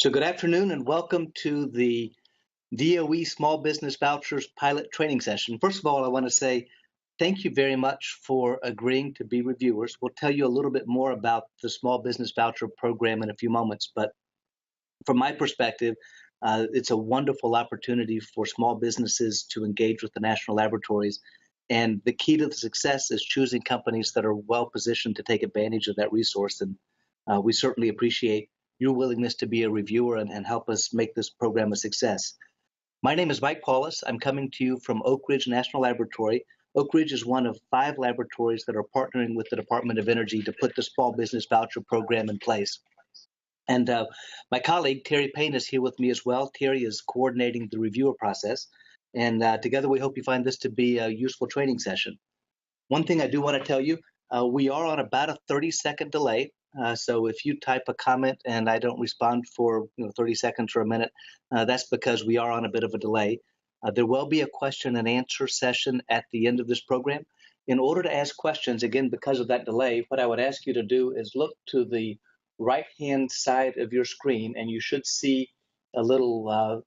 So good afternoon and welcome to the DOE Small Business Vouchers pilot training session. First of all, I want to say thank you very much for agreeing to be reviewers. We'll tell you a little bit more about the Small Business Voucher program in a few moments, but from my perspective, it's a wonderful opportunity for small businesses to engage with the national laboratories. And the key to the success is choosing companies that are well positioned to take advantage of that resource. And we certainly appreciate your willingness to be a reviewer and help us make this program a success. My name is Mike Paulus. I'm coming to you from Oak Ridge National Laboratory. Oak Ridge is one of 5 laboratories that are partnering with the Department of Energy to put the Small Business Voucher program in place. And my colleague, Terry Payne, is here with me as well. Terry is coordinating the reviewer process. And together, we hope you find this to be a useful training session. One thing I do want to tell you, we are on about a 30-second delay. So if you type a comment and I don't respond for 30 seconds or a minute, that's because we are on a bit of a delay. There will be a question and answer session at the end of this program. In order to ask questions, again, because of that delay, what I would ask you to do is look to the right-hand side of your screen, and you should see a little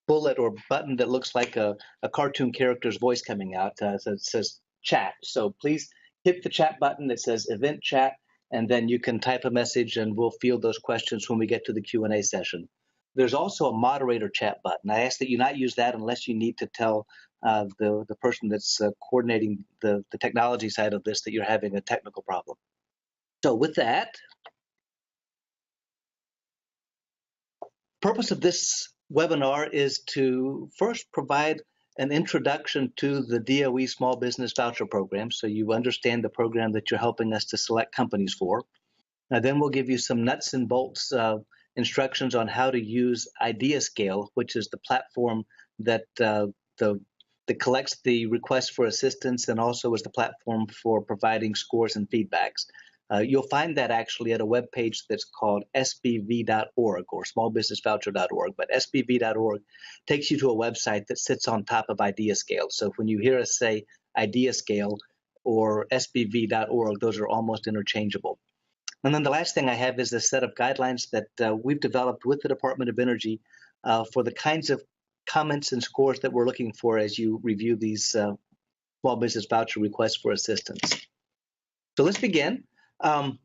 bullet or button that looks like a cartoon character's voice coming out. So it says chat. So please hit the chat button that says event chat, and then you can type a message and we'll field those questions when we get to the Q&A session. There's also a moderator chat button. I ask that you not use that unless you need to tell the person that's coordinating the technology side of this that you're having a technical problem. So with that, purpose of this webinar is to first provide an introduction to the DOE Small Business Voucher Program, so you understand the program that you're helping us to select companies for. Then we'll give you some nuts and bolts instructions on how to use IdeaScale, which is the platform that collects the requests for assistance and also is the platform for providing scores and feedbacks. You'll find that actually at a web page that's called sbv.org or smallbusinessvoucher.org, but sbv.org takes you to a website that sits on top of IdeaScale. So when you hear us say IdeaScale or sbv.org, those are almost interchangeable. And then the last thing I have is a set of guidelines that we've developed with the Department of Energy for the kinds of comments and scores that we're looking for as you review these small business voucher requests for assistance. So let's begin. The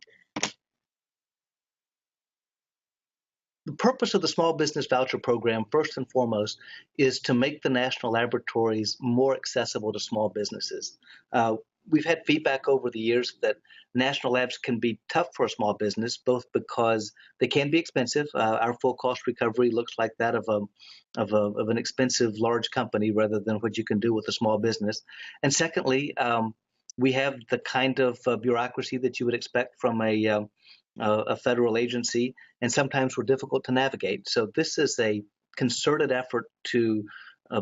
purpose of the Small Business Voucher Program, first and foremost, is to make the national laboratories more accessible to small businesses. We've had feedback over the years that national labs can be tough for a small business, both because they can be expensive. Our full cost recovery looks like that of an expensive large company rather than what you can do with a small business. And secondly, we have the kind of bureaucracy that you would expect from a federal agency, and sometimes we're difficult to navigate. So this is a concerted effort to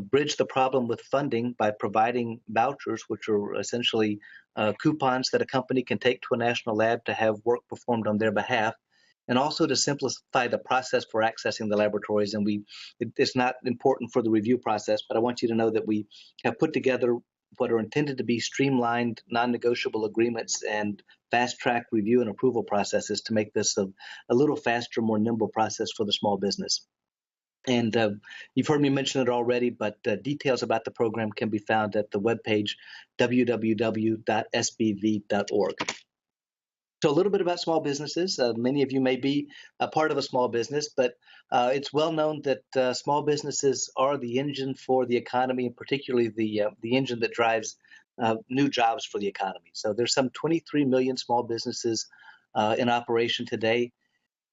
bridge the problem with funding by providing vouchers, which are essentially coupons that a company can take to a national lab to have work performed on their behalf, and also to simplify the process for accessing the laboratories. And it's not important for the review process, but I want you to know that we have put together what are intended to be streamlined, non-negotiable agreements and fast-track review and approval processes to make this a little faster, more nimble process for the small business. And you've heard me mention it already, but details about the program can be found at the webpage www.sbv.org. So a little bit about small businesses. Many of you may be a part of a small business, but it's well known that small businesses are the engine for the economy, and particularly the engine that drives new jobs for the economy. So there's some 23 million small businesses in operation today.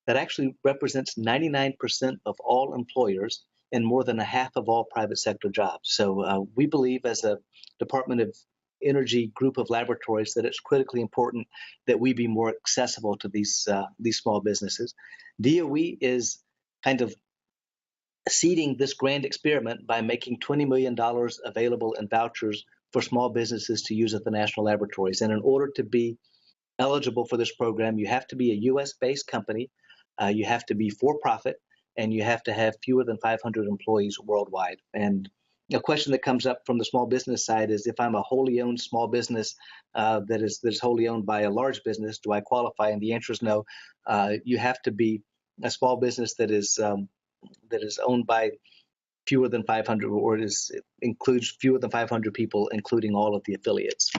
That actually represents 99% of all employers and more than a half of all private sector jobs. So we believe as a Department of Energy group of laboratories that it's critically important that we be more accessible to these small businesses. DOE is kind of seeding this grand experiment by making $20 million available in vouchers for small businesses to use at the national laboratories. And in order to be eligible for this program, you have to be a U.S.-based company, you have to be for-profit, and you have to have fewer than 500 employees worldwide. And a question that comes up from the small business side is, if I'm a wholly owned small business that is wholly owned by a large business, do I qualify? And the answer is no. You have to be a small business that is owned by fewer than 500, or it includes fewer than 500 people, including all of the affiliates.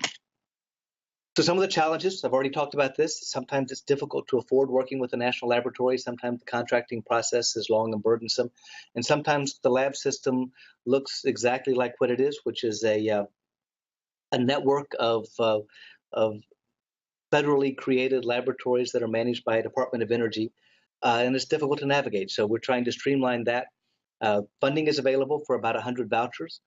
So some of the challenges, I've already talked about this. Sometimes it's difficult to afford working with a national laboratory. Sometimes the contracting process is long and burdensome. And sometimes the lab system looks exactly like what it is, which is a network of federally created laboratories that are managed by a Department of Energy. And it's difficult to navigate. So we're trying to streamline that. Funding is available for about 100 vouchers.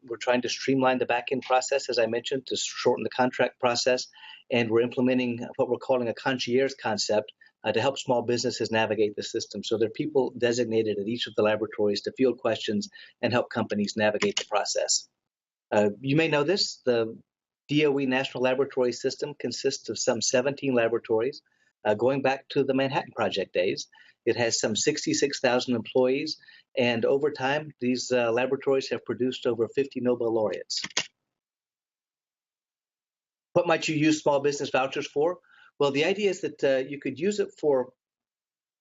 We're trying to streamline the back-end process, as I mentioned, to shorten the contract process. And we're implementing what we're calling a concierge concept to help small businesses navigate the system. So there are people designated at each of the laboratories to field questions and help companies navigate the process. You may know this. The DOE National Laboratory System consists of some 17 laboratories going back to the Manhattan Project days. It has some 66,000 employees, and over time, these laboratories have produced over 50 Nobel laureates. What might you use small business vouchers for? Well, the idea is that you could use it for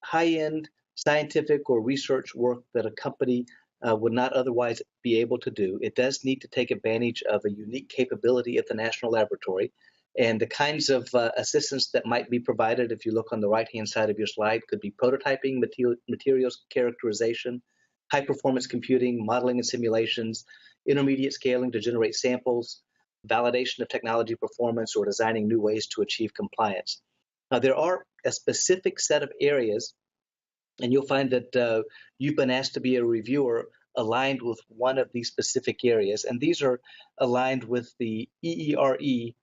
high-end scientific or research work that a company would not otherwise be able to do. It does need to take advantage of a unique capability at the National Laboratory. And the kinds of assistance that might be provided, if you look on the right-hand side of your slide, could be prototyping, materials characterization, high-performance computing, modeling and simulations, intermediate scaling to generate samples, validation of technology performance, or designing new ways to achieve compliance. Now, there are a specific set of areas, and you'll find that you've been asked to be a reviewer aligned with one of these specific areas, and these are aligned with the EERE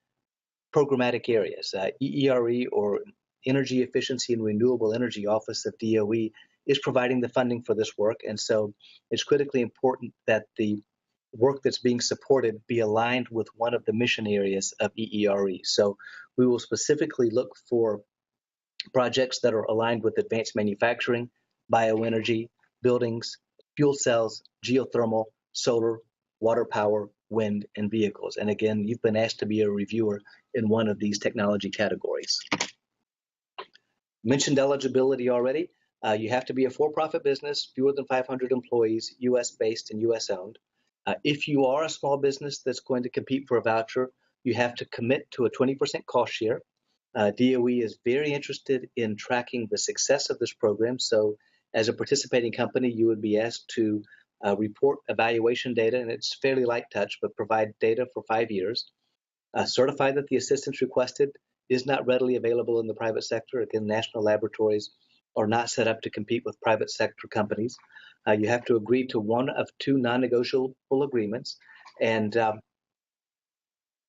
programmatic areas. EERE, or Energy Efficiency and Renewable Energy Office of DOE, is providing the funding for this work, and so it's critically important that the work that's being supported be aligned with one of the mission areas of EERE. So we will specifically look for projects that are aligned with advanced manufacturing, bioenergy, buildings, fuel cells, geothermal, solar, water power, wind, and vehicles. And again, you've been asked to be a reviewer in one of these technology categories. Mentioned eligibility already. You have to be a for-profit business, fewer than 500 employees, U.S.-based and U.S.-owned. If you are a small business that's going to compete for a voucher, you have to commit to a 20% cost share. DOE is very interested in tracking the success of this program. So as a participating company, you would be asked to report evaluation data, and it's fairly light touch, but provide data for 5 years. Certify that the assistance requested is not readily available in the private sector. Again, national laboratories are not set up to compete with private sector companies. You have to agree to one of two non-negotiable agreements, and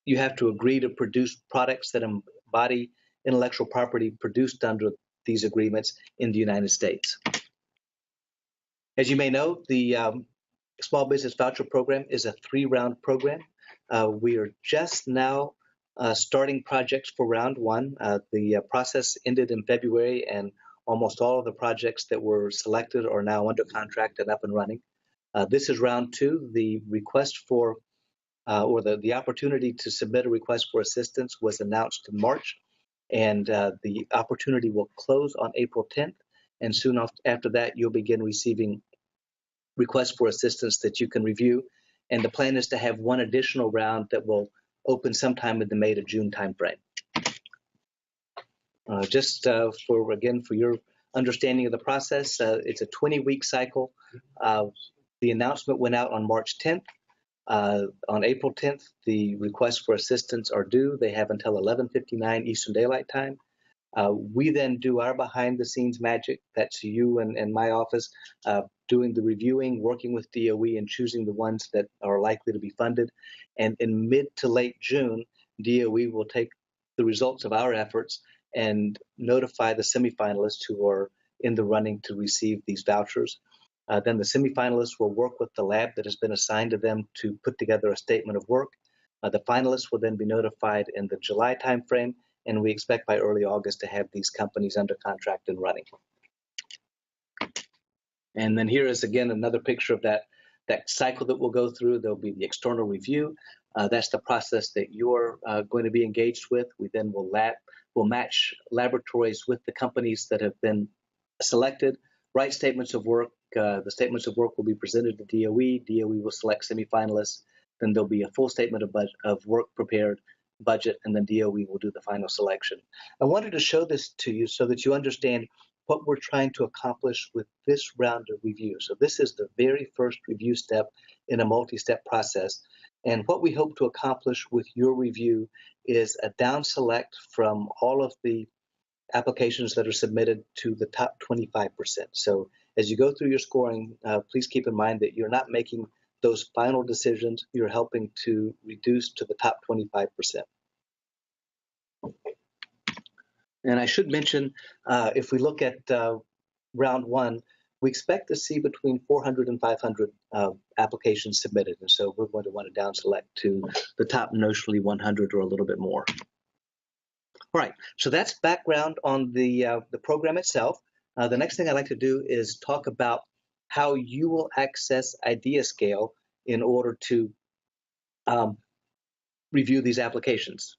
you have to agree to produce products that embody intellectual property produced under these agreements in the United States. As you may know, the Small Business Voucher Program is a 3-round program. We are just now starting projects for round 1. The process ended in February, and almost all of the projects that were selected are now under contract and up and running. This is round 2. The request for or the opportunity to submit a request for assistance was announced in March, and the opportunity will close on April 10th, and soon after that you'll begin receiving requests for assistance that you can review, and the plan is to have one additional round that will open sometime in the May to June timeframe. Just for your understanding of the process, it's a 20-week cycle. The announcement went out on March 10th. On April 10th, the requests for assistance are due. They have until 11:59 Eastern Daylight Time. We then do our behind-the-scenes magic. That's you and my office doing the reviewing, working with DOE, and choosing the ones that are likely to be funded. And in mid to late June, DOE will take the results of our efforts and notify the semifinalists who are in the running to receive these vouchers. Then the semifinalists will work with the lab that has been assigned to them to put together a statement of work. The finalists will then be notified in the July timeframe, and we expect by early August to have these companies under contract and running. And then here is again another picture of that cycle that we'll go through. There'll be the external review. That's the process that you're going to be engaged with. We then will match laboratories with the companies that have been selected, write statements of work. The statements of work will be presented to DOE. DOE will select semifinalists. Then there'll be a full statement of work prepared, budget, and then DOE will do the final selection. I wanted to show this to you so that you understand what we're trying to accomplish with this round of review. So this is the very first review step in a multi-step process. And what we hope to accomplish with your review is a down select from all of the applications that are submitted to the top 25%. So as you go through your scoring, please keep in mind that you're not making those final decisions. You're helping to reduce to the top 25%. And I should mention, if we look at round one, we expect to see between 400 and 500 applications submitted. And so we're going to want to down select to the top notionally 100 or a little bit more. All right, so that's background on the program itself. The next thing I'd like to do is talk about how you will access IdeaScale in order to review these applications.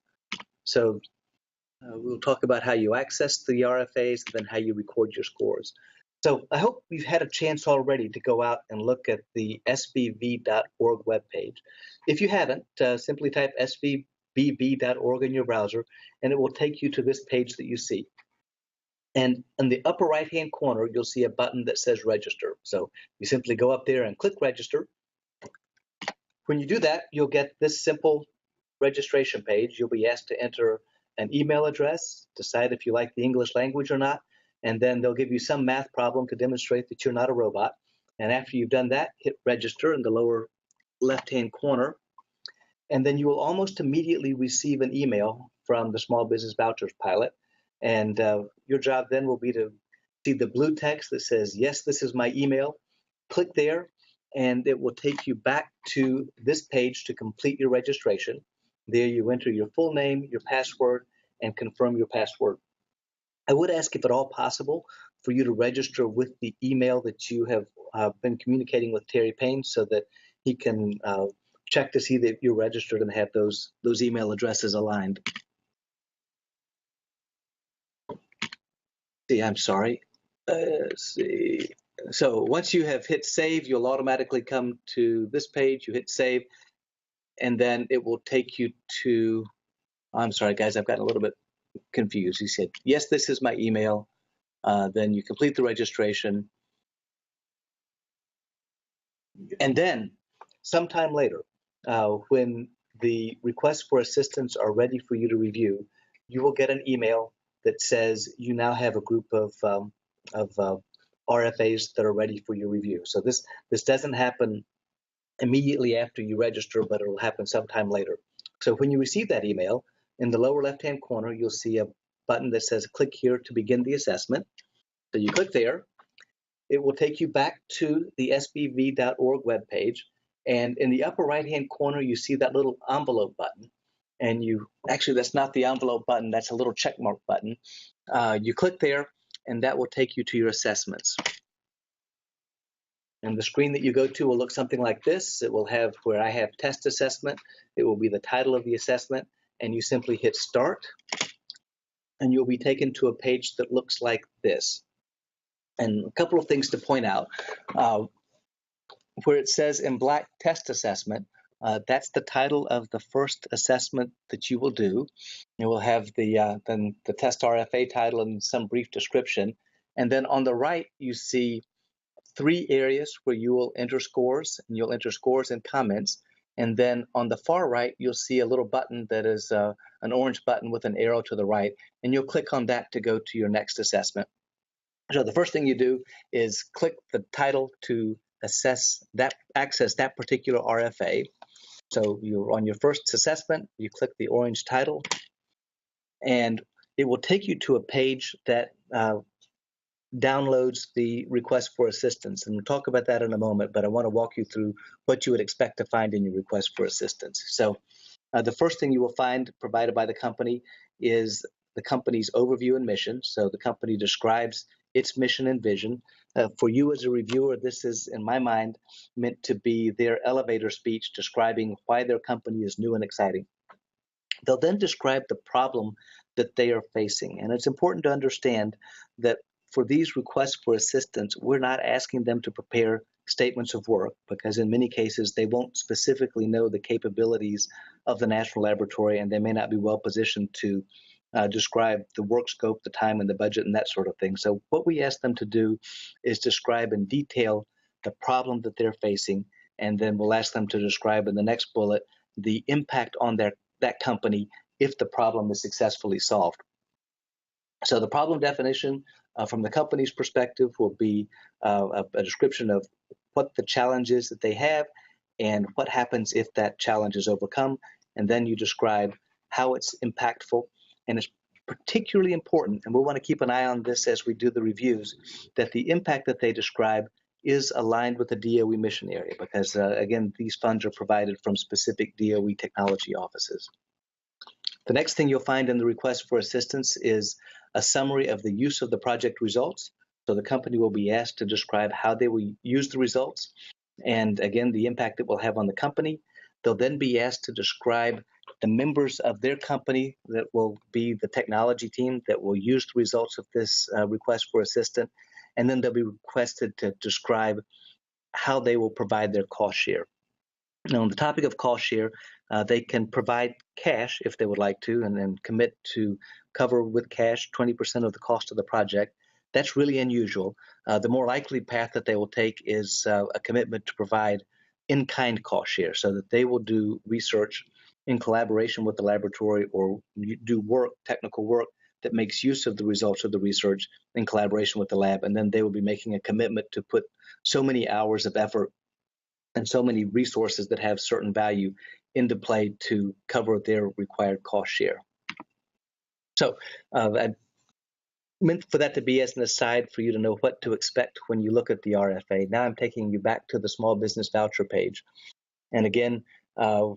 So we'll talk about how you access the RFAs and then how you record your scores. So I hope you've had a chance already to go out and look at the svb.org webpage. If you haven't, simply type svbb.org in your browser, and it will take you to this page that you see. And in the upper right-hand corner, you'll see a button that says register. So you simply go up there and click register. When you do that, you'll get this simple registration page. You'll be asked to enter an email address, decide if you like the English language or not, and then they'll give you some math problem to demonstrate that you're not a robot. And after you've done that, hit register in the lower left-hand corner, and then you will almost immediately receive an email from the Small Business Vouchers pilot. And your job then will be to see the blue text that says, yes, this is my email. Click there, and it will take you back to this page to complete your registration. There you enter your full name, your password, and confirm your password. I would ask, if at all possible, for you to register with the email that you have been communicating with Terry Payne so that he can check to see that you're registered and have those email addresses aligned. See, I'm sorry. Let's see. So once you have hit save, you'll automatically come to this page. You hit save, and then it will take you to, I'm sorry, guys, I've gotten a little bit confused. He said, yes, this is my email. Then you complete the registration. And then sometime later, when the requests for assistance are ready for you to review, you will get an email that says you now have a group of RFAs that are ready for your review. So this doesn't happen immediately after you register, but it will happen sometime later. So when you receive that email, in the lower left-hand corner, you'll see a button that says click here to begin the assessment. So you click there. It will take you back to the svb.org webpage. And in the upper right-hand corner, you see that little envelope button. And actually, that's not the envelope button. That's a little check mark button. You click there, and that will take you to your assessments. And the screen that you go to will look something like this. It will have where I have test assessment. It will be the title of the assessment, and you simply hit start, and you'll be taken to a page that looks like this. And a couple of things to point out. Where it says in black test assessment, that's the title of the first assessment that you will do. It will have then the test RFA title and some brief description. And then on the right, you see 3 areas where you will enter scores, and you'll enter scores and comments. And then on the far right, you'll see a little button that is an orange button with an arrow to the right, and you'll click on that to go to your next assessment. So the first thing you do is click the title to access that particular RFA. So you're on your first assessment, you click the orange title, and it will take you to a page that downloads the request for assistance. And we'll talk about that in a moment, but I want to walk you through what you would expect to find in your request for assistance. So the first thing you will find provided by the company is the company's overview and mission. So the company describes its mission and vision. For you as a reviewer, this is, in my mind, meant to be their elevator speech describing why their company is new and exciting. They'll then describe the problem that they are facing. And it's important to understand that for these requests for assistance, we're not asking them to prepare statements of work because in many cases they won't specifically know the capabilities of the National Laboratory and they may not be well positioned to describe the work scope, the time and the budget and that sort of thing. So what we ask them to do is describe in detail the problem that they're facing, and then we'll ask them to describe in the next bullet the impact on that company if the problem is successfully solved. So the problem definition from the company's perspective will be a description of what the challenge is that they have and what happens if that challenge is overcome. And then you describe how it's impactful. And it's particularly important, and we'll want to keep an eye on this as we do the reviews, that the impact that they describe is aligned with the DOE mission area because, again, these funds are provided from specific DOE technology offices. The next thing you'll find in the request for assistance is a summary of the use of the project results. So the company will be asked to describe how they will use the results and, again, the impact it will have on the company. They'll then be asked to describe the members of their company that will be the technology team that will use the results of this request for assistance. And then they'll be requested to describe how they will provide their cost share. Now, on the topic of cost share, they can provide cash if they would like to and then commit to cover with cash 20% of the cost of the project. That's really unusual. The more likely path that they will take is a commitment to provide in-kind cost share so that they will do research in collaboration with the laboratory or do work, technical work, that makes use of the results of the research in collaboration with the lab. And then they will be making a commitment to put so many hours of effort and so many resources that have certain value into play to cover their required cost share. So I meant for that to be as an aside for you to know what to expect when you look at the RFA. Now I'm taking you back to the small business voucher page. And again,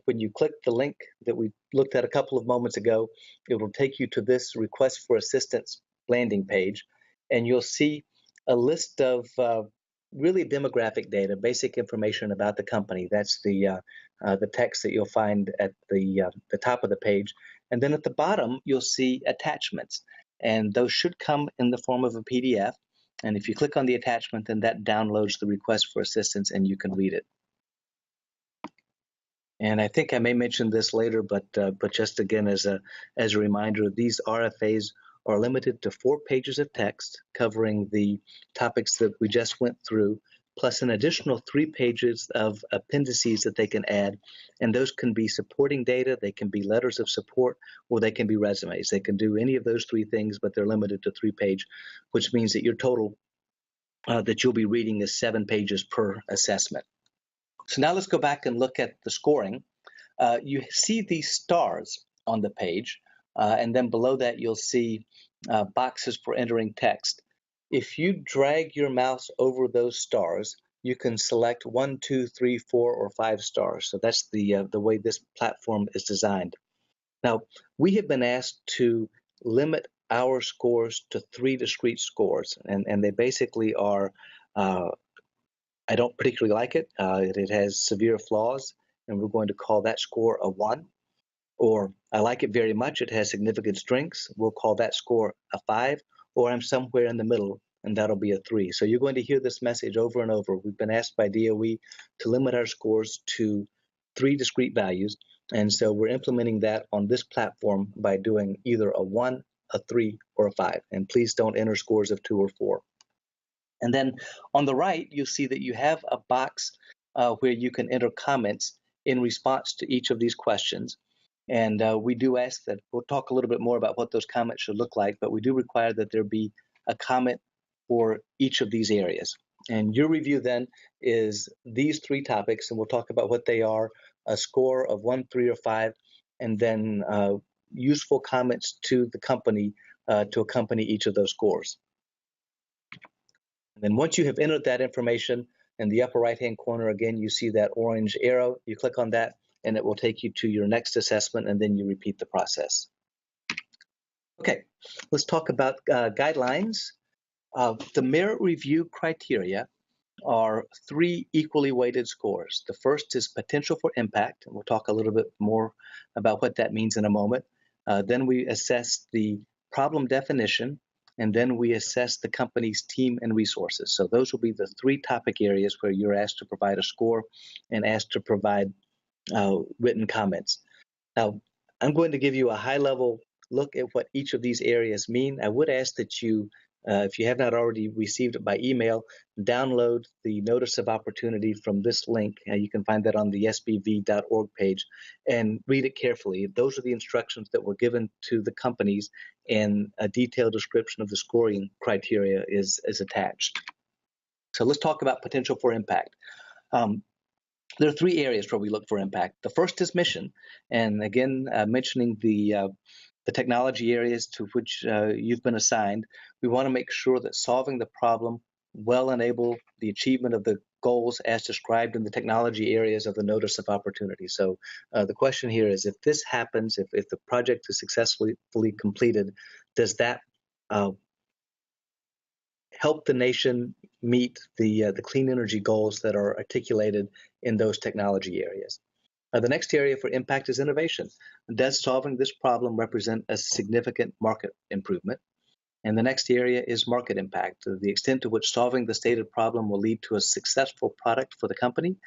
when you click the link that we looked at a couple of moments ago, it will take you to this request for assistance landing page, and you'll see a list of really demographic data, basic information about the company. That's the text that you'll find at the top of the page. And then at the bottom, you'll see attachments, and those should come in the form of a PDF. And if you click on the attachment, then that downloads the request for assistance and you can read it. And I think I may mention this later, but just again as a reminder, these RFAs are limited to 4 pages of text covering the topics that we just went through, plus an additional 3 pages of appendices that they can add. And those can be supporting data, they can be letters of support, or they can be resumes. They can do any of those 3 things, but they're limited to 3 pages, which means that your total that you'll be reading is 7 pages per assessment. So now let's go back and look at the scoring. You see these stars on the page, and then below that you'll see boxes for entering text. If you drag your mouse over those stars, you can select 1, 2, 3, 4, or 5 stars. So that's the way this platform is designed. Now, we have been asked to limit our scores to 3 discrete scores, and they basically are I don't particularly like it. It has severe flaws, and we're going to call that score a 1. Or I like it very much. It has significant strengths. We'll call that score a 5. Or I'm somewhere in the middle, and that'll be a 3. So you're going to hear this message over and over. We've been asked by DOE to limit our scores to 3 discrete values, and so we're implementing that on this platform by doing either a 1, a 3, or a 5. And please don't enter scores of 2 or 4. And then on the right, you'll see that you have a box where you can enter comments in response to each of these questions. And we do ask that, we'll talk a little bit more about what those comments should look like, but we do require that there be a comment for each of these areas. And your review then is these 3 topics, and we'll talk about what they are, a score of 1, 3, or 5, and then useful comments to the company to accompany each of those scores. And then once you have entered that information, in the upper right-hand corner, again, you see that orange arrow. You click on that, and it will take you to your next assessment, and then you repeat the process. Okay, let's talk about guidelines. The merit review criteria are 3 equally weighted scores. The first is potential for impact, and we'll talk a little bit more about what that means in a moment. Then we assess the problem definition, and then we assess the company's team and resources. So those will be the three topic areas where you're asked to provide a score and asked to provide written comments. Now, I'm going to give you a high-level look at what each of these areas mean. I would ask that you, if you have not already received it by email, download the notice of opportunity from this link. You can find that on the sbv.org page, and read it carefully. Those are the instructions that were given to the companies, and a detailed description of the scoring criteria is attached. So let's talk about potential for impact. There are three areas where we look for impact. The first is mission, and again, mentioning the technology areas to which you've been assigned, we want to make sure that solving the problem will enable the achievement of the goals as described in the technology areas of the notice of opportunity. So the question here is, if this happens, if the project is successfully completed, does that help the nation meet the clean energy goals that are articulated in those technology areas? The next area for impact is innovation. Does solving this problem represent a significant market improvement? And the next area is market impact, the extent to which solving the stated problem will lead to a successful product for the company,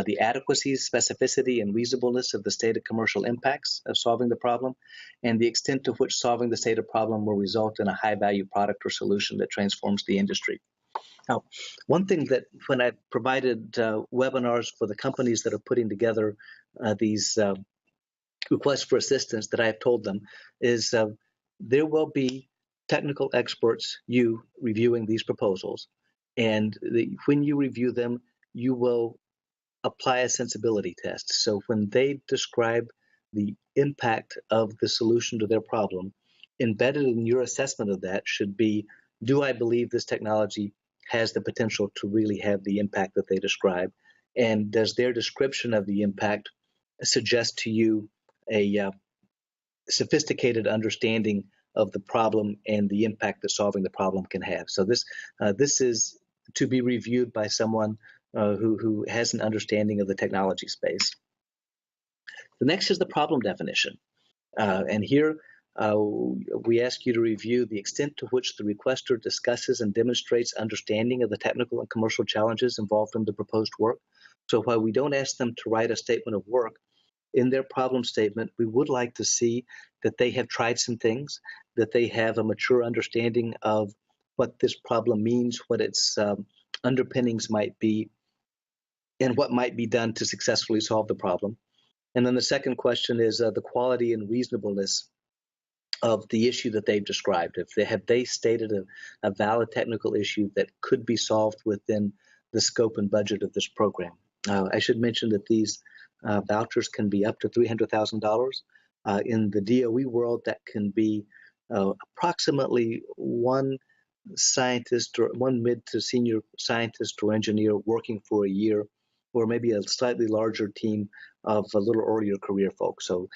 the adequacy, specificity, and reasonableness of the stated commercial impacts of solving the problem, and the extent to which solving the stated problem will result in a high-value product or solution that transforms the industry. Now, one thing that when I provided webinars for the companies that are putting together these requests for assistance, that I have told them is there will be technical experts, you reviewing these proposals, and when you review them, you will apply a sensibility test. So when they describe the impact of the solution to their problem, embedded in your assessment of that should be, do I believe this technology has the potential to really have the impact that they describe? And does their description of the impact suggest to you a sophisticated understanding of the problem and the impact that solving the problem can have? So this is to be reviewed by someone who has an understanding of the technology space. The next is the problem definition. And here we ask you to review the extent to which the requester discusses and demonstrates understanding of the technical and commercial challenges involved in the proposed work. So while we don't ask them to write a statement of work, in their problem statement, we would like to see that they have tried some things, that they have a mature understanding of what this problem means, what its underpinnings might be, and what might be done to successfully solve the problem. And then the second question is the quality and reasonableness of the issue that they've described. Have they stated a valid technical issue that could be solved within the scope and budget of this program? I should mention that these vouchers can be up to $300,000. In the DOE world, that can be approximately one scientist or one mid to senior scientist or engineer working for a year, or maybe a slightly larger team of a little earlier career folks. So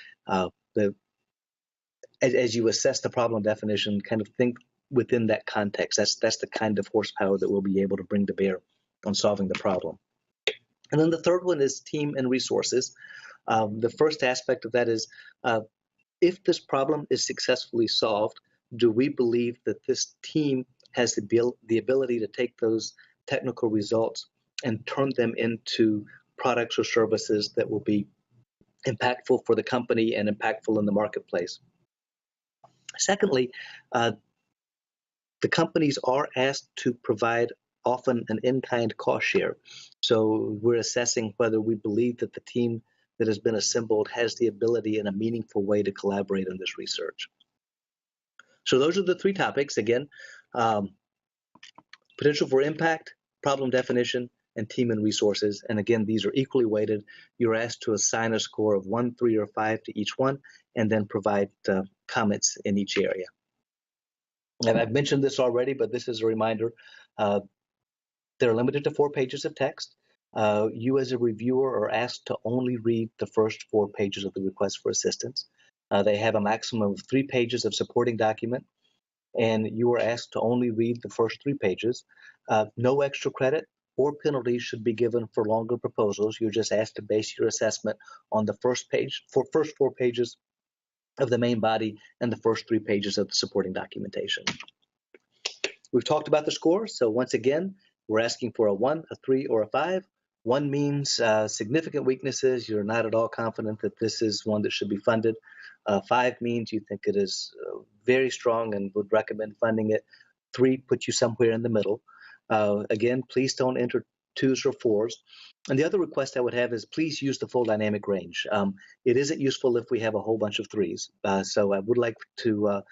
as you assess the problem definition, kind of think within that context. That's the kind of horsepower that we'll be able to bring to bear on solving the problem. And then the third one is team and resources. The first aspect of that is, if this problem is successfully solved, do we believe that this team has the ability to take those technical results and turn them into products or services that will be impactful for the company and impactful in the marketplace? Secondly, the companies are asked to provide often an in-kind cost share. So we're assessing whether we believe that the team that has been assembled has the ability in a meaningful way to collaborate on this research. So those are the three topics. Again, potential for impact, problem definition, and team and resources. And again, these are equally weighted. You're asked to assign a score of 1, 3, or 5 to each one, and then provide comments in each area. And I've mentioned this already, but this is a reminder. They're limited to 4 pages of text. You as a reviewer are asked to only read the first 4 pages of the request for assistance. They have a maximum of 3 pages of supporting document, and you are asked to only read the first 3 pages. No extra credit or penalties should be given for longer proposals. You're just asked to base your assessment on the first 4 pages of the main body and the first 3 pages of the supporting documentation. We've talked about the score. So once again, we're asking for a 1, a 3, or a 5. 1 means significant weaknesses. You're not at all confident that this is one that should be funded. 5 means you think it is very strong and would recommend funding it. 3 puts you somewhere in the middle. Again, please don't enter 2s or 4s. And the other request I would have is please use the full dynamic range. It isn't useful if we have a whole bunch of 3s. So I would like to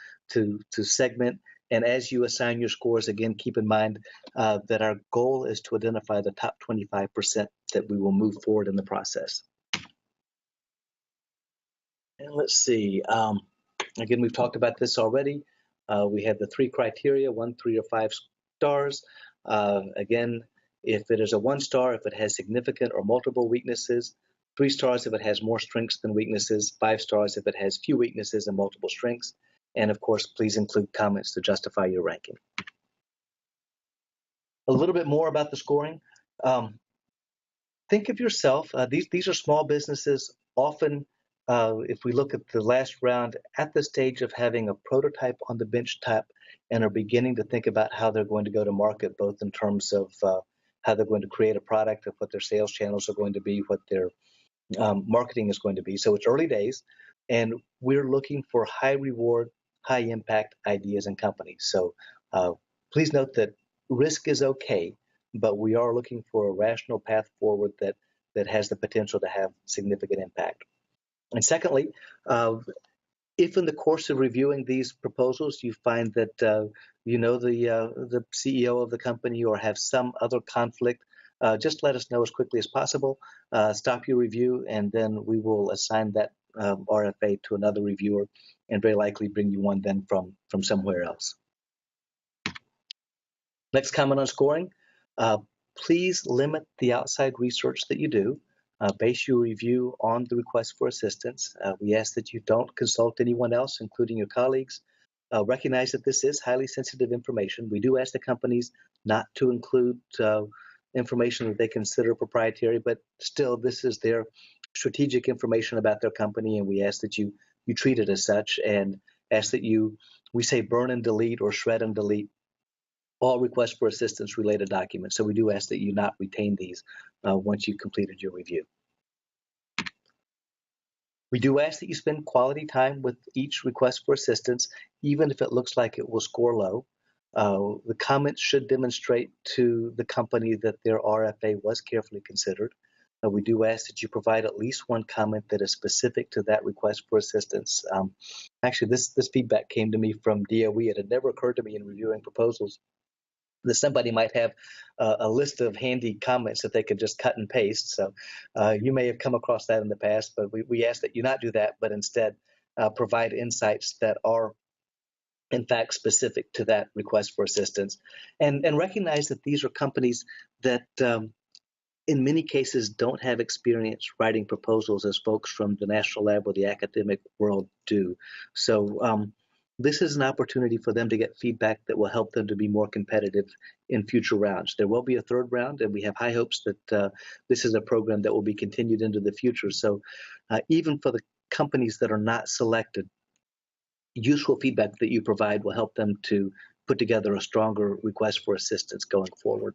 segment. And as you assign your scores, again, keep in mind that our goal is to identify the top 25% that we will move forward in the process. And let's see. Again, we've talked about this already. We have the 3 criteria, 1, 3, or 5 stars. Again, if it is a 1 star, if it has significant or multiple weaknesses, 3 stars if it has more strengths than weaknesses, 5 stars if it has few weaknesses and multiple strengths. And of course, please include comments to justify your ranking. A little bit more about the scoring. Think of yourself, these are small businesses. Often, if we look at the last round, at the stage of having a prototype on the bench top and are beginning to think about how they're going to go to market, both in terms of how they're going to create a product, of what their sales channels are going to be, what their marketing is going to be. So it's early days, and we're looking for high reward, high impact ideas and companies. So please note that risk is okay, but we are looking for a rational path forward that has the potential to have significant impact. And secondly, if in the course of reviewing these proposals you find that you know the CEO of the company or have some other conflict, just let us know as quickly as possible. Stop your review, and then we will assign that RFA to another reviewer, and very likely bring you one then from somewhere else. Next comment on scoring. Please limit the outside research that you do. Base your review on the request for assistance. We ask that you don't consult anyone else, including your colleagues. Recognize that this is highly sensitive information. We do ask the companies not to include information that they consider proprietary, but still this is their strategic information about their company, and we ask that you treat it as such, and ask that we say burn and delete or shred and delete all requests for assistance related documents. So we do ask that you not retain these once you've completed your review. We do ask that you spend quality time with each request for assistance, even if it looks like it will score low. The comments should demonstrate to the company that their RFA was carefully considered. We do ask that you provide at least one comment that is specific to that request for assistance. Actually, this feedback came to me from DOE. It had never occurred to me in reviewing proposals that somebody might have a list of handy comments that they could just cut and paste. So you may have come across that in the past, but we ask that you not do that, but instead provide insights that are in fact specific to that request for assistance. And recognize that these are companies that in many cases don't have experience writing proposals as folks from the national lab or the academic world do. So this is an opportunity for them to get feedback that will help them to be more competitive in future rounds. There will be a third round, and we have high hopes that this is a program that will be continued into the future. So even for the companies that are not selected, useful feedback that you provide will help them to put together a stronger request for assistance going forward.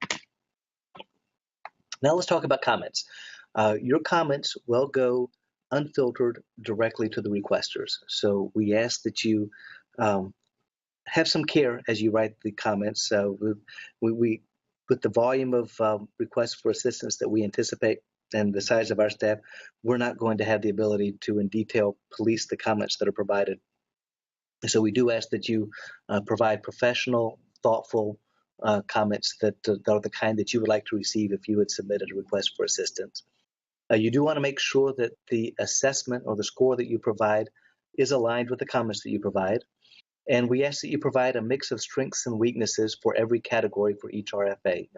Now let's talk about comments. Your comments will go unfiltered directly to the requesters. So we ask that you have some care as you write the comments. We with the volume of requests for assistance that we anticipate and the size of our staff, we're not going to have the ability to in detail police the comments that are provided. So we do ask that you provide professional, thoughtful comments that are the kind that you would like to receive if you had submitted a request for assistance. You do want to make sure that the assessment or the score that you provide is aligned with the comments that you provide. And we ask that you provide a mix of strengths and weaknesses for every category for each RFA.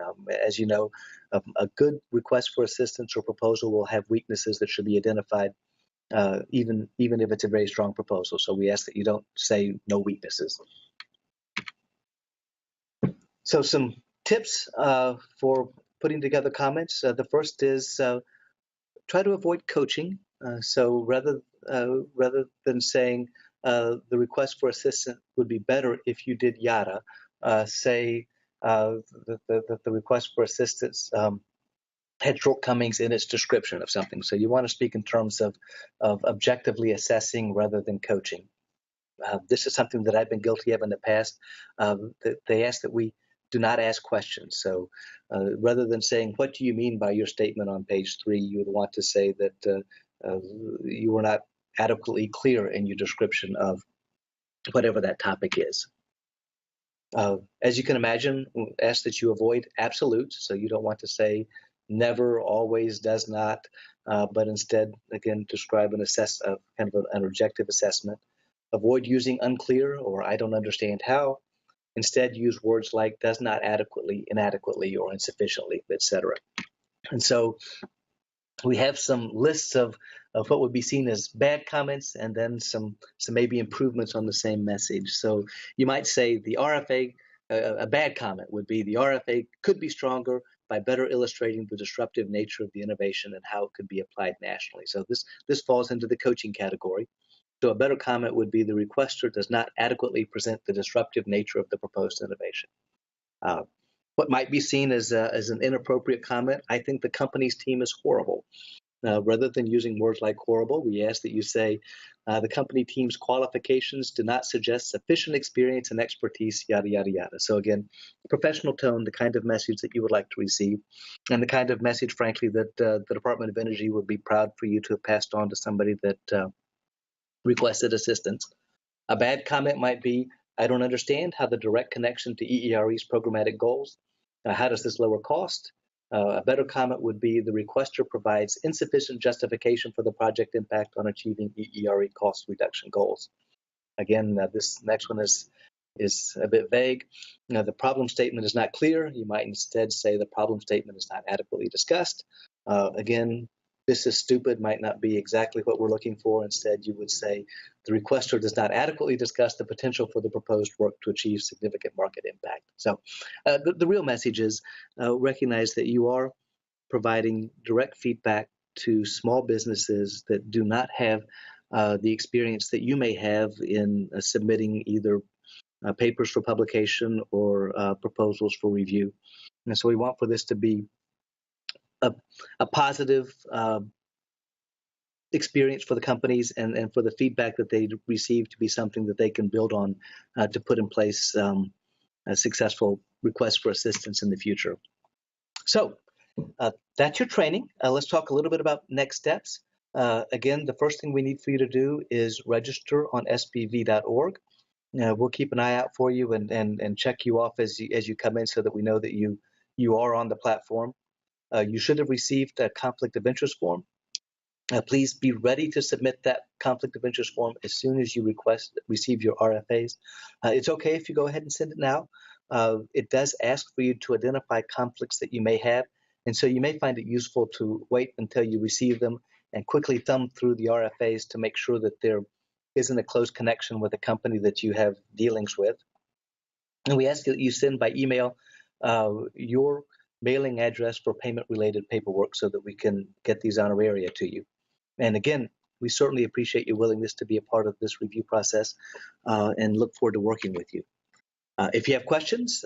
As you know, a good request for assistance or proposal will have weaknesses that should be identified, even if it's a very strong proposal. So we ask that you don't say no weaknesses. So some tips for putting together comments. The first is try to avoid coaching. So rather than saying the request for assistance would be better if you did yada, say that the request for assistance had shortcomings in its description of something. So you want to speak in terms of objectively assessing rather than coaching. This is something that I've been guilty of in the past. They ask that we do not ask questions. So rather than saying, what do you mean by your statement on page 3, you would want to say that you were not adequately clear in your description of whatever that topic is. As you can imagine, ask that you avoid absolutes. So you don't want to say never, always, does not, but instead, again, describe an kind of an objective assessment. Avoid using unclear or I don't understand how. Instead, use words like does not adequately, inadequately, or insufficiently, etc. And so we have some lists of what would be seen as bad comments and then some maybe improvements on the same message. So you might say the RFA, a bad comment would be the RFA could be stronger by better illustrating the disruptive nature of the innovation and how it could be applied nationally. So this falls into the coaching category. So a better comment would be the requester does not adequately present the disruptive nature of the proposed innovation. What might be seen as an inappropriate comment, I think the company's team is horrible. Rather than using words like horrible, we ask that you say the company team's qualifications do not suggest sufficient experience and expertise, yada, yada, yada. So again, professional tone, the kind of message that you would like to receive, and the kind of message, frankly, that the Department of Energy would be proud for you to have passed on to somebody that requested assistance. A bad comment might be, I don't understand how the direct connection to EERE's programmatic goals. How does this lower cost? A better comment would be the requester provides insufficient justification for the project impact on achieving EERE cost reduction goals. Again, this next one is a bit vague. The problem statement is not clear. You might instead say the problem statement is not adequately discussed. Again, this is stupid might not be exactly what we're looking for. Instead, you would say the requester does not adequately discuss the potential for the proposed work to achieve significant market impact. So the real message is recognize that you are providing direct feedback to small businesses that do not have the experience that you may have in submitting either papers for publication or proposals for review. And so we want for this to be a positive experience for the companies and for the feedback that they receive to be something that they can build on to put in place a successful request for assistance in the future. So that's your training. Let's talk a little bit about next steps. Again, the first thing we need for you to do is register on sbv.org. We'll keep an eye out for you and check you off as you come in so that we know that you are on the platform. You should have received a conflict of interest form. Please be ready to submit that conflict of interest form as soon as you receive your RFAs. It's okay if you go ahead and send it now. It does ask for you to identify conflicts that you may have, and so you may find it useful to wait until you receive them and quickly thumb through the RFAs to make sure that there isn't a close connection with a company that you have dealings with. And we ask that you send by email your mailing address for payment-related paperwork so that we can get these honoraria to you. And again, we certainly appreciate your willingness to be a part of this review process and look forward to working with you. If you have questions,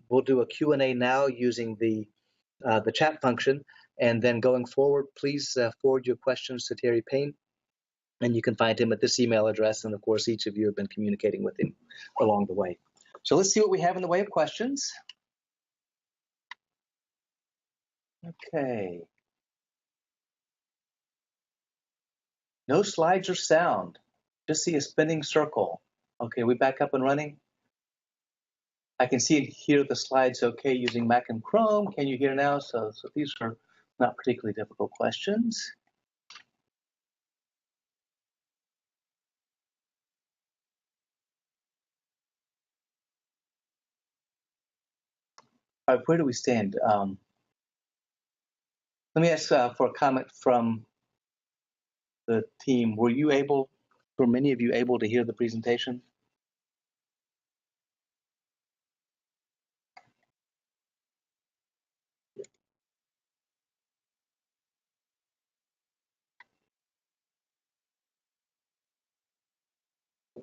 we'll do a Q&A now using the chat function. And then going forward, please forward your questions to Terry Payne. And you can find him at this email address. And of course, each of you have been communicating with him along the way. So let's see what we have in the way of questions. Okay. No slides or sound. Just see a spinning circle. Okay, we back up and running? I can see and hear the slides okay using Mac and Chrome. Can you hear now? So these are not particularly difficult questions. All right, where do we stand? Let me ask for a comment from the team. Were many of you able to hear the presentation?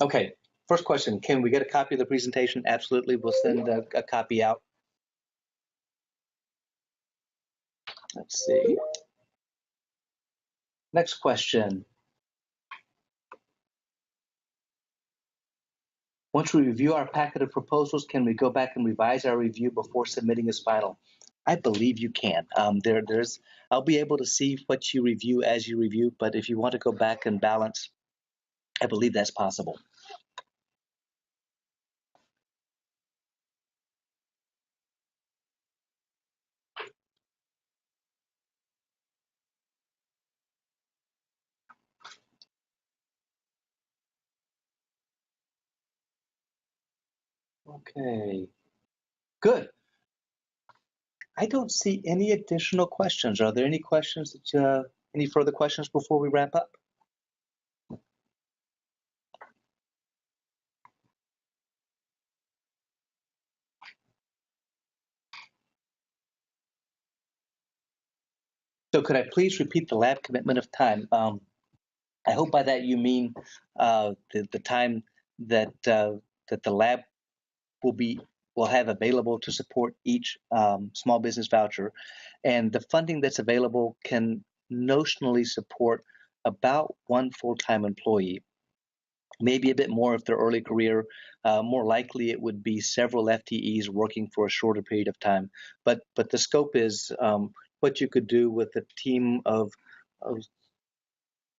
Okay, First question, can we get a copy of the presentation? Absolutely, we'll send a copy out. Let's see. Next question. Once we review our packet of proposals, can we go back and revise our review before submitting as final? I believe you can. I'll be able to see what you review as you review, but if you want to go back and balance, I believe that's possible. Okay, good. I don't see any additional questions. Are there any questions any further questions before we wrap up? So could I please repeat the lab commitment of time? I hope by that you mean the time that that the lab will have available to support each small business voucher, and the funding that's available can notionally support about one full-time employee. Maybe a bit more if they're early career. More likely, it would be several FTEs working for a shorter period of time. But the scope is what you could do with a team of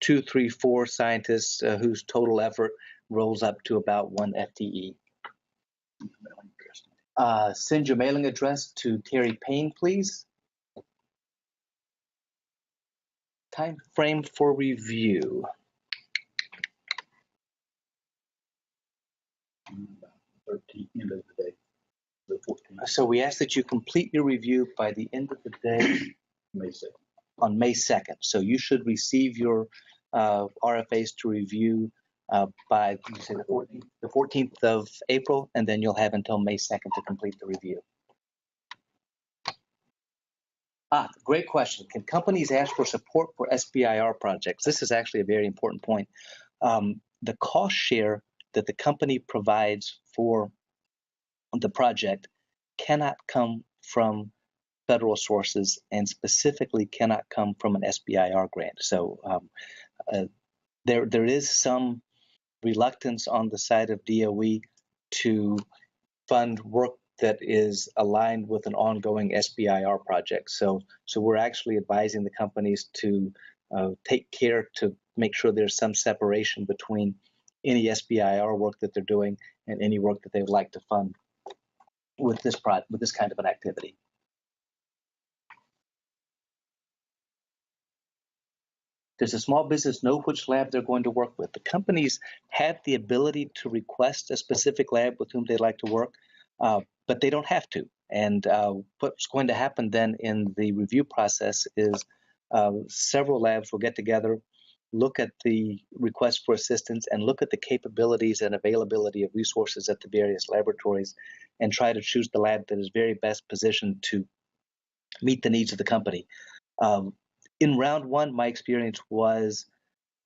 2, 3, 4 scientists whose total effort rolls up to about 1 FTE. Send your mailing address to Terry Payne, please. Time frame for review. 13th, end of the day, the 14th, So we ask that you complete your review by the end of the day May 2nd. on May 2nd. So you should receive your RFAs to review by you say the 14th of April, and then you'll have until May 2nd to complete the review. Great question. Can companies ask for support for SBIR projects? This is actually a very important point. The cost share that the company provides for the project cannot come from federal sources and specifically cannot come from an SBIR grant. So there is some reluctance on the side of DOE to fund work that is aligned with an ongoing SBIR project. So we're actually advising the companies to take care to make sure there's some separation between any SBIR work that they're doing and any work that they would like to fund with this kind of an activity. Does a small business know which lab they're going to work with? The companies have the ability to request a specific lab with whom they'd like to work, but they don't have to. And what's going to happen then in the review process is several labs will get together, look at the request for assistance, and look at the capabilities and availability of resources at the various laboratories, and try to choose the lab that is very best positioned to meet the needs of the company. In round one, my experience was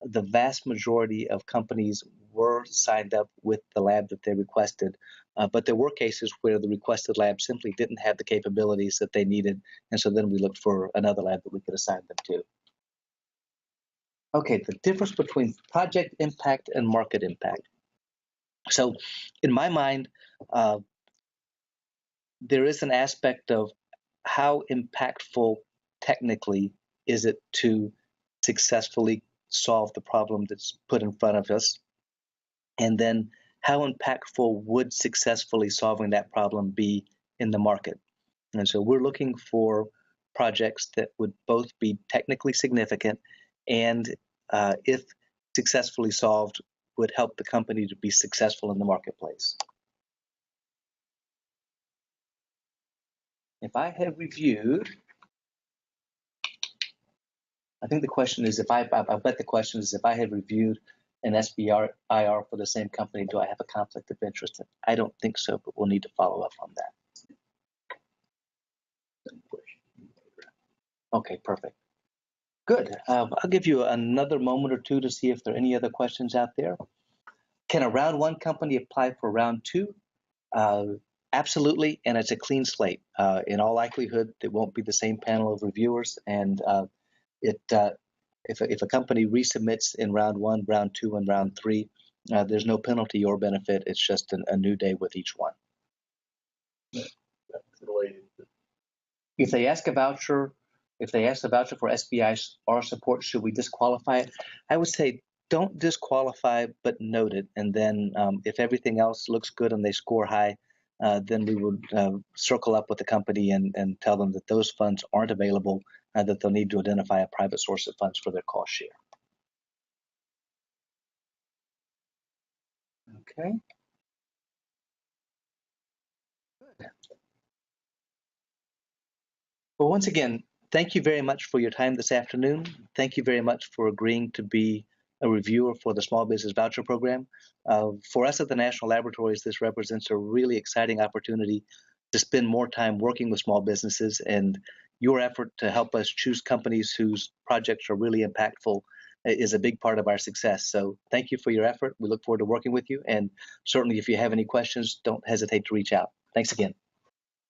the vast majority of companies were signed up with the lab that they requested, but there were cases where the requested lab simply didn't have the capabilities that they needed, and so then we looked for another lab that we could assign them to. Okay, the difference between project impact and market impact. So in my mind, there is an aspect of how impactful technically is it to successfully solve the problem that's put in front of us, and then how impactful would successfully solving that problem be in the market. And so we're looking for projects that would both be technically significant and if successfully solved would help the company to be successful in the marketplace. If I have reviewed, I think the question is I bet the question is if I have reviewed an SBIR for the same company, do I have a conflict of interest? I don't think so, but we'll need to follow up on that. Okay, perfect. Good. I'll give you another moment or two to see if there are any other questions out there. Can a round one company apply for round two? Absolutely, and it's a clean slate. In all likelihood, it won't be the same panel of reviewers, and if a company resubmits in round one, round two, and round three, there's no penalty or benefit. It's just a new day with each one. That's the way it is. If they ask a voucher, if they ask the voucher for SBIR support, should we disqualify it? I would say don't disqualify, but note it. And then if everything else looks good and they score high, then we would circle up with the company and tell them that those funds aren't available, that they'll need to identify a private source of funds for their cost share. Okay. Good. Well, once again, thank you very much for your time this afternoon. Thank you very much for agreeing to be a reviewer for the Small Business Voucher Program. For us at the National Laboratories, this represents a really exciting opportunity to spend more time working with small businesses, and your effort to help us choose companies whose projects are really impactful is a big part of our success. So thank you for your effort. We look forward to working with you, and certainly if you have any questions, don't hesitate to reach out. Thanks again.